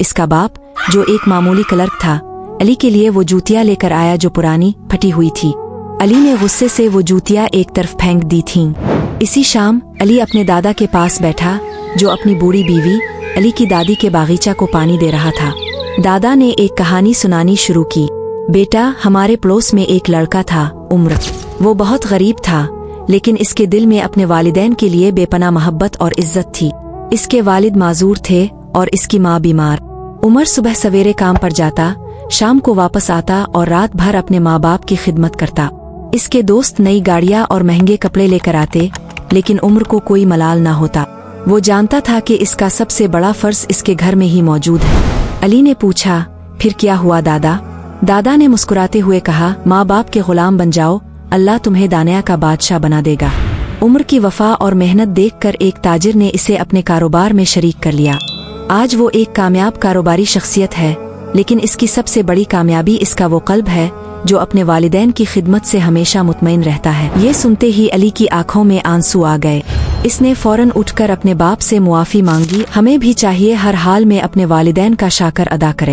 इसका बाप, जो एक मामूली क्लर्क था, अली के लिए वो जूतियाँ लेकर आया जो पुरानी फटी हुई थी। अली ने गुस्से से वो जूतियाँ एक तरफ फेंक दी थीं। इसी शाम अली अपने दादा के पास बैठा, जो अपनी बूढ़ी बीवी अली की दादी के बागीचा को पानी दे रहा था। दादा ने एक कहानी सुनानी शुरू की। बेटा, हमारे पड़ोस में एक लड़का था, उम्र। वो बहुत गरीब था, लेकिन इसके दिल में अपने वालिदैन के लिए बेपनाह मोहब्बत और इज्जत थी। इसके वालिद माजूर थे और इसकी माँ बीमार। उमर सुबह सवेरे काम पर जाता, शाम को वापस आता और रात भर अपने माँ बाप की खिदमत करता। इसके दोस्त नई गाड़ियाँ और महंगे कपड़े लेकर आते, लेकिन उमर को कोई मलाल ना होता। वो जानता था कि इसका सबसे बड़ा फर्ज इसके घर में ही मौजूद है। अली ने पूछा, फिर क्या हुआ दादा? दादा ने मुस्कुराते हुए कहा, माँ बाप के गुलाम बन जाओ, अल्लाह तुम्हें दानिया का बादशाह बना देगा। उमर की वफा और मेहनत देखकर एक ताजिर ने इसे अपने कारोबार में शरीक कर लिया। आज वो एक कामयाब कारोबारी शख्सियत है, लेकिन इसकी सबसे बड़ी कामयाबी इसका वो कल्ब है जो अपने वालिदैन की खिदमत से हमेशा मुतमईन रहता है। ये सुनते ही अली की आंखों में आंसू आ गए। इसने फौरन उठकर अपने बाप से मुआफी मांगी। हमें भी चाहिए हर हाल में अपने वालिदैन का शाकर अदा करें।